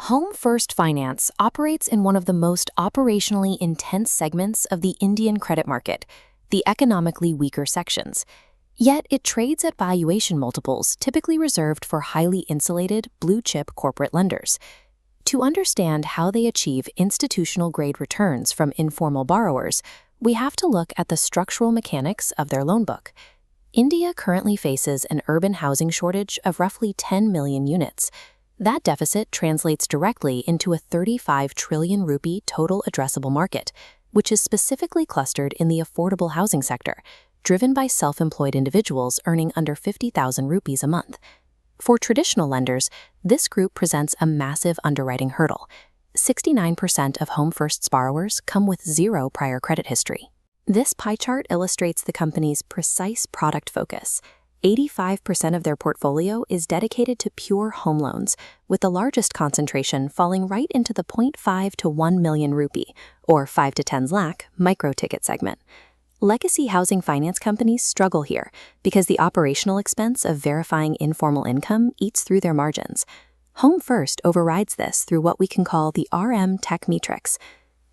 HOMEFIRST Finance operates in one of the most operationally intense segments of the Indian credit market, the economically weaker sections. Yet it trades at valuation multiples typically reserved for highly insulated, blue-chip corporate lenders. To understand how they achieve institutional-grade returns from informal borrowers, we have to look at the structural mechanics of their loan book. India currently faces an urban housing shortage of roughly 10 million units. That deficit translates directly into a 35 trillion rupee total addressable market, which is specifically clustered in the affordable housing sector, driven by self-employed individuals earning under 50,000 rupees a month. For traditional lenders, this group presents a massive underwriting hurdle. 69% of HOMEFIRST's borrowers come with zero prior credit history. This pie chart illustrates the company's precise product focus. 85% of their portfolio is dedicated to pure home loans, with the largest concentration falling right into the 0.5 to 1 million rupee, or 5 to 10 lakh, micro-ticket segment. Legacy housing finance companies struggle here because the operational expense of verifying informal income eats through their margins. HOMEFIRST overrides this through what we can call the RM Tech Matrix.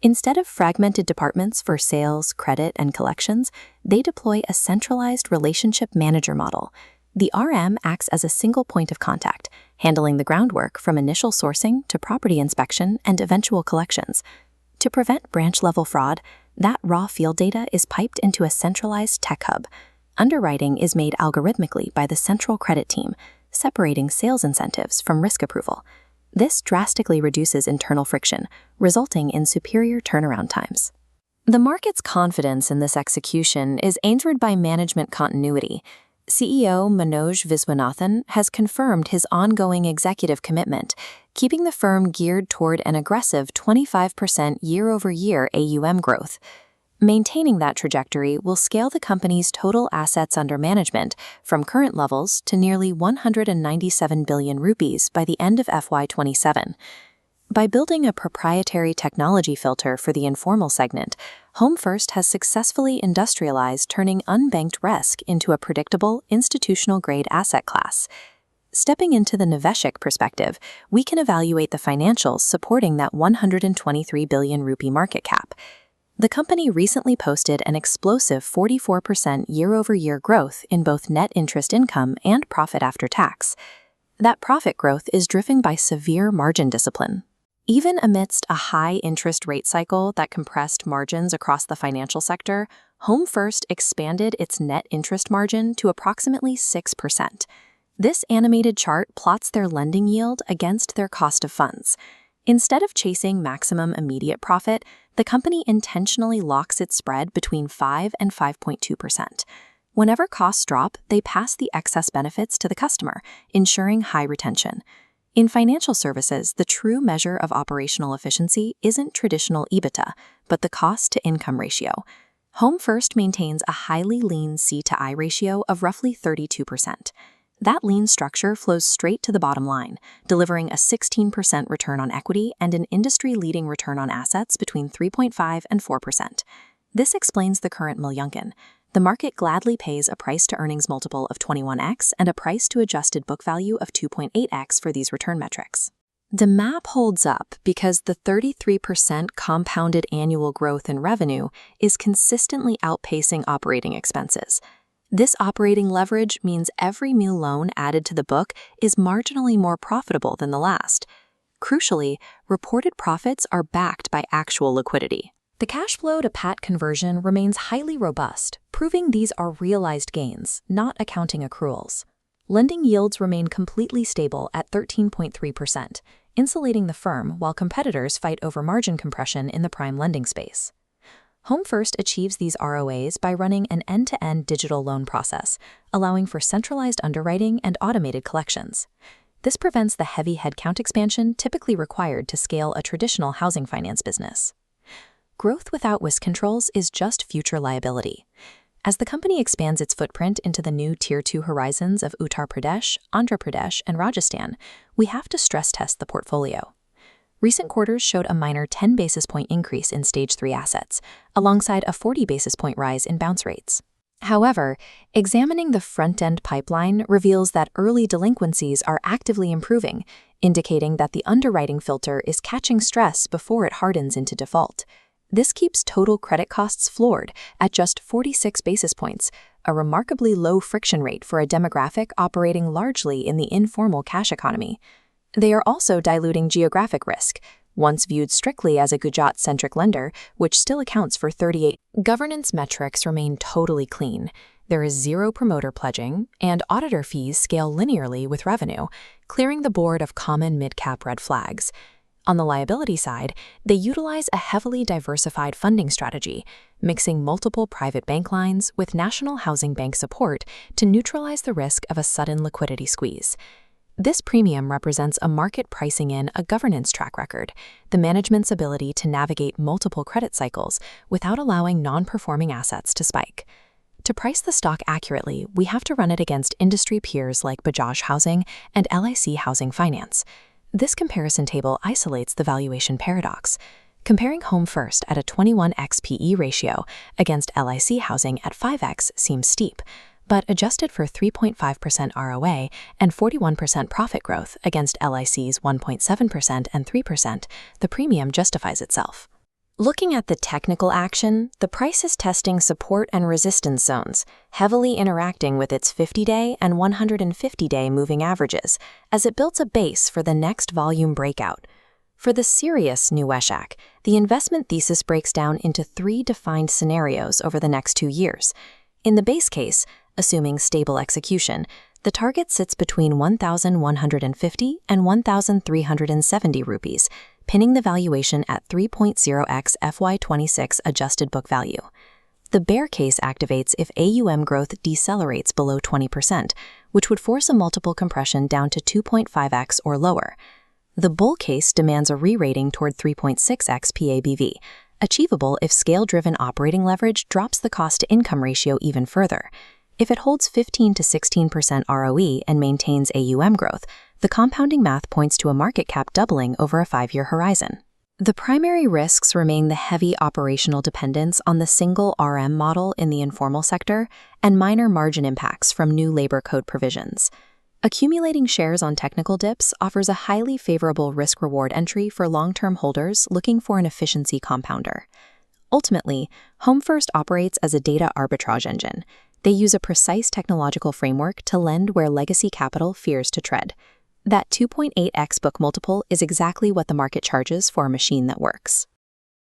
Instead of fragmented departments for sales, credit, and collections, they deploy a centralized relationship manager model. The RM acts as a single point of contact, handling the groundwork from initial sourcing to property inspection and eventual collections. To prevent branch-level fraud, that raw field data is piped into a centralized tech hub. Underwriting is made algorithmically by the central credit team, separating sales incentives from risk approval. This drastically reduces internal friction, resulting in superior turnaround times. The market's confidence in this execution is anchored by management continuity. CEO Manoj Viswanathan has confirmed his ongoing executive commitment, keeping the firm geared toward an aggressive 25% year-over-year AUM growth. Maintaining that trajectory will scale the company's total assets under management from current levels to nearly 197 billion rupees by the end of FY27. By building a proprietary technology filter for the informal segment, HOMEFIRST has successfully industrialized turning unbanked risk into a predictable, institutional-grade asset class. Stepping into the Niveshik perspective, we can evaluate the financials supporting that 123 billion rupee market cap. The company recently posted an explosive 44% year-over-year growth in both net interest income and profit after tax. That profit growth is driven by severe margin discipline. Even amidst a high interest rate cycle that compressed margins across the financial sector, HOMEFIRST expanded its net interest margin to approximately 6%. This animated chart plots their lending yield against their cost of funds. Instead of chasing maximum immediate profit, the company intentionally locks its spread between 5 and 5.2%. Whenever costs drop, they pass the excess benefits to the customer, ensuring high retention. In financial services, the true measure of operational efficiency isn't traditional EBITDA, but the cost-to-income ratio. HOMEFIRST maintains a highly lean C/I ratio of roughly 32%. That lean structure flows straight to the bottom line, delivering a 16% return on equity and an industry-leading return on assets between 3.5 and 4%. This explains the current Mulyankan. The market gladly pays a price-to-earnings multiple of 21x and a price-to-adjusted book value of 2.8x for these return metrics. The map holds up because the 33% compounded annual growth in revenue is consistently outpacing operating expenses. This operating leverage means every new loan added to the book is marginally more profitable than the last. Crucially, reported profits are backed by actual liquidity. The cash flow to PAT conversion remains highly robust, proving these are realized gains, not accounting accruals. Lending yields remain completely stable at 13.3%, insulating the firm while competitors fight over margin compression in the prime lending space. HOMEFIRST achieves these ROAs by running an end-to-end digital loan process, allowing for centralized underwriting and automated collections. This prevents the heavy headcount expansion typically required to scale a traditional housing finance business. Growth without risk controls is just future liability. As the company expands its footprint into the new Tier 2 horizons of Uttar Pradesh, Andhra Pradesh, and Rajasthan, we have to stress test the portfolio. Recent quarters showed a minor 10 basis point increase in Stage 3 assets, alongside a 40 basis point rise in bounce rates. However, examining the front-end pipeline reveals that early delinquencies are actively improving, indicating that the underwriting filter is catching stress before it hardens into default. This keeps total credit costs floored at just 46 basis points, a remarkably low friction rate for a demographic operating largely in the informal cash economy. They are also diluting geographic risk, once viewed strictly as a Gujarat-centric lender, which still accounts for 38. Governance metrics remain totally clean. There is zero promoter pledging, and auditor fees scale linearly with revenue, clearing the board of common mid-cap red flags. On the liability side, they utilize a heavily diversified funding strategy, mixing multiple private bank lines with National Housing Bank support to neutralize the risk of a sudden liquidity squeeze. This premium represents a market pricing in a governance track record, the management's ability to navigate multiple credit cycles without allowing non-performing assets to spike. To price the stock accurately, we have to run it against industry peers like Bajaj Housing and LIC Housing Finance. This comparison table isolates the valuation paradox. Comparing HOMEFIRST at a 21x PE ratio against LIC Housing at 5x seems steep, but adjusted for 3.5% ROA and 41% profit growth against LIC's 1.7% and 3%, the premium justifies itself. Looking at the technical action, the price is testing support and resistance zones, heavily interacting with its 50-day and 150-day moving averages as it builds a base for the next volume breakout. For the serious new Weshak, the investment thesis breaks down into 3 defined scenarios over the next 2 years. In the base case, assuming stable execution, the target sits between 1,150 and 1,370 rupees, pinning the valuation at 3.0x FY26 adjusted book value. The bear case activates if AUM growth decelerates below 20%, which would force a multiple compression down to 2.5x or lower. The bull case demands a re-rating toward 3.6x PABV, achievable if scale-driven operating leverage drops the cost-to-income ratio even further. If it holds 15 to 16% ROE and maintains AUM growth, the compounding math points to a market cap doubling over a 5-year horizon. The primary risks remain the heavy operational dependence on the single RM model in the informal sector and minor margin impacts from new labor code provisions. Accumulating shares on technical dips offers a highly favorable risk-reward entry for long-term holders looking for an efficiency compounder. Ultimately, HOMEFIRST operates as a data arbitrage engine. They use a precise technological framework to lend where legacy capital fears to tread. That 2.8x book multiple is exactly what the market charges for a machine that works.